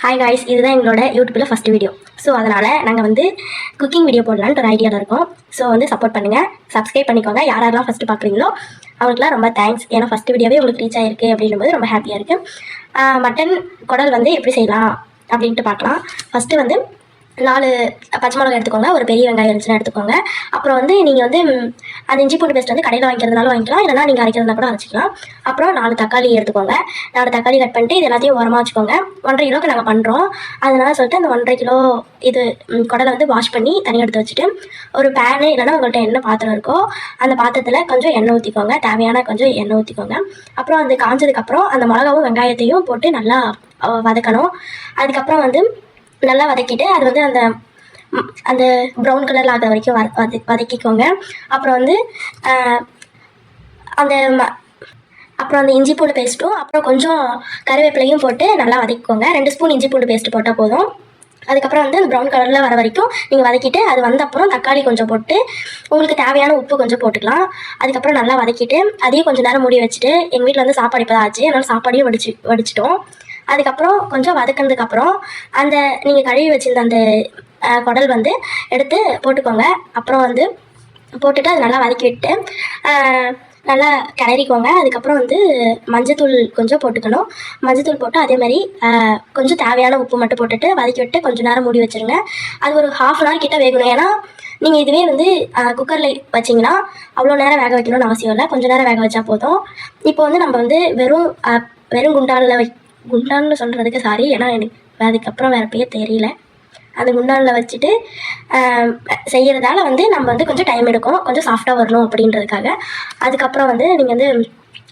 Hi guys, இதுதான் எங்களோட யூடியூப்பில் ஃபஸ்ட் வீடியோ. ஸோ அதனால் நாங்கள் வந்து குக்கிங் வீடியோ போடலான்ட்டு ஒரு ஐடியாவில் இருக்கோம். ஸோ வந்து சப்போர்ட் பண்ணுங்கள், சப்ஸ்கிரைப் பண்ணிக்கோங்க. யாரெல்லாம் ஃபஸ்ட்டு பார்க்குறீங்களோ அவங்களுக்குலாம் ரொம்ப தேங்க்ஸ். ஏன்னா ஃபஸ்ட் வீடியோவே உங்களுக்கு ரீச் ஆகிருக்கு அப்படின்னும்போது ரொம்ப ஹாப்பியாக இருக்குது. மட்டன் குடல் வந்து எப்படி செய்யலாம் அப்படின்ட்டு பார்க்கலாம். ஃபஸ்ட்டு வந்து 4 பச்சை மிளகாய் எடுத்துக்கோங்க, ஒரு பெரிய வெங்காயம் இருந்துச்சுன்னா எடுத்துக்கோங்க. அப்புறம் வந்து நீங்கள் வந்து அந்த இஞ்சி பூண்டு பேஸ்ட் வந்து கடையில் வாங்கிக்கிறதுனாலும் வாங்கிக்கலாம், இல்லைனா நீங்கள் அரைக்கிறதுனா கூட அரைச்சிக்கலாம். அப்புறம் 4 தக்காளி எடுத்துக்கோங்க. 4 தக்காளி கட் பண்ணிட்டு இது எல்லாத்தையும் ஓரமாக வச்சுக்கோங்க. 1.5 கிலோக்கு நாங்கள் பண்ணுறோம், அதனால சொல்லிட்டு அந்த 1.5 கிலோ இது குடலை வந்து வாஷ் பண்ணி தனியாக எடுத்து வச்சுட்டு ஒரு பேனு இல்லைனா உங்கள்கிட்ட என்ன பாத்திரம் இருக்கோ அந்த பாத்திரத்தில் கொஞ்சம் எண்ணெய் ஊற்றிக்கோங்க. தேவையான கொஞ்சம் எண்ணெய் ஊற்றிக்கோங்க. அப்புறம் அது காஞ்சதுக்கப்புறம் அந்த மிளகாவும் வெங்காயத்தையும் போட்டு நல்லா வதக்கணும். அதுக்கப்புறம் வந்து நல்லா வதக்கிட்டு அது வந்து அந்த ப்ரௌன் கலரில் ஆகிற வரைக்கும் வதக்கிக்கோங்க. அப்புறம் வந்து அப்புறம் அந்த இஞ்சி பூண்டு பேஸ்ட்டும் அப்புறம் கொஞ்சம் கருவேப்பிலையும் போட்டு நல்லா வதக்கிக்கோங்க. 2 ஸ்பூன் இஞ்சி பூண்டு பேஸ்ட்டு போட்டால் போதும். அதுக்கப்புறம் வந்து அந்த ப்ரௌன் கலரில் வர வரைக்கும் நீங்கள் வதக்கிட்டு அது வந்த அப்புறம் தக்காளி கொஞ்சம் போட்டு உங்களுக்கு தேவையான உப்பு கொஞ்சம் போட்டுக்கலாம். அதுக்கப்புறம் நல்லா வதக்கிட்டு அதையும் கொஞ்சம் நேரம் மூடி வச்சுட்டு, எங்கள் வீட்டில் வந்து சாப்பாடு இப்போ தான் ஆச்சு, அதனால் சாப்பாடையும் வடிச்சிட்டோம். அதுக்கப்புறம் கொஞ்சம் வதக்கினதுக்கப்புறம் அந்த நீங்கள் கழுவி வச்சுருந்த அந்த குடல் வந்து எடுத்து போட்டுக்கோங்க. அப்புறம் வந்து போட்டுட்டு அது நல்லா வதக்கி விட்டு நல்லா கிளறிக்கோங்க. அதுக்கப்புறம் வந்து மஞ்சத்தூள் கொஞ்சம் போட்டுக்கணும். மஞ்சத்தூள் போட்டு அதே மாதிரி கொஞ்சம் தேவையான உப்பு மட்டும் போட்டுட்டு வதக்கி விட்டு கொஞ்சம் நேரம் மூடி வச்சுருங்க. அது ஒரு 1/2 hour கிட்ட வேகணும். ஏன்னா நீங்கள் இதுவே வந்து குக்கரில் வச்சிங்கன்னா அவ்வளோ நேரம் வேக வைக்கணும்னு அவசியம் இல்லை, கொஞ்சம் நேரம் வேக வச்சா போதும். இப்போ வந்து நம்ம வந்து வெறும் குண்டான்னு சொல்கிறதுக்கு சாரி, ஏன்னா எனக்கு அதுக்கப்புறம் வேறு பேர் தெரியல. அந்த குண்டானில் வச்சுட்டு செய்கிறதால வந்து நம்ம வந்து கொஞ்சம் டைம் எடுக்கும், கொஞ்சம் சாஃப்டாக வரணும் அப்படின்றதுக்காக. அதுக்கப்புறம் வந்து நீங்கள் வந்து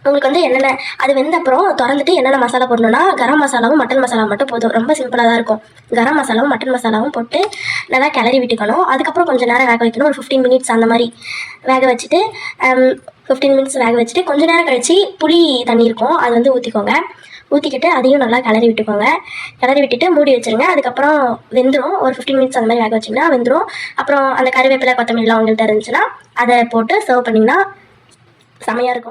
உங்களுக்கு வந்து என்னென்ன அது வெந்த அப்புறம் திறந்துட்டு என்னென்ன மசாலா போடணுன்னா, கரம் மசாலாவும் மட்டன் மசாலா மட்டும் போதும். ரொம்ப சிம்பிளாக தான் இருக்கும். கரம் மசாலாவும் மட்டன் மசாலாவும் போட்டு நல்லா கிளறி விட்டுக்கணும். அதுக்கப்புறம் கொஞ்சம் நேரம் வேக வைக்கணும், ஒரு 15 minutes அந்த மாதிரி வேக வச்சுட்டு 15 minutes வேக வச்சுட்டு கொஞ்சம் நேரம் கழித்து புளி தண்ணி இருக்கும், அது வந்து ஊற்றிக்கிட்டு அதையும் நல்லா கிளறி விட்டுக்கோங்க. கிளறி விட்டுட்டு மூடி வச்சுருங்க. அதுக்கப்புறம் வெந்துடும். ஒரு 15 minutes அந்த மாதிரி வேக வச்சிங்கன்னா வெந்துடும். அப்புறம் அந்த கருவேப்பிலை கொத்தமல்லிலாம் உங்கள்கிட்ட இருந்துச்சுன்னா அதை போட்டு சர்வ் பண்ணிங்கன்னா செமையாக இருக்கும்.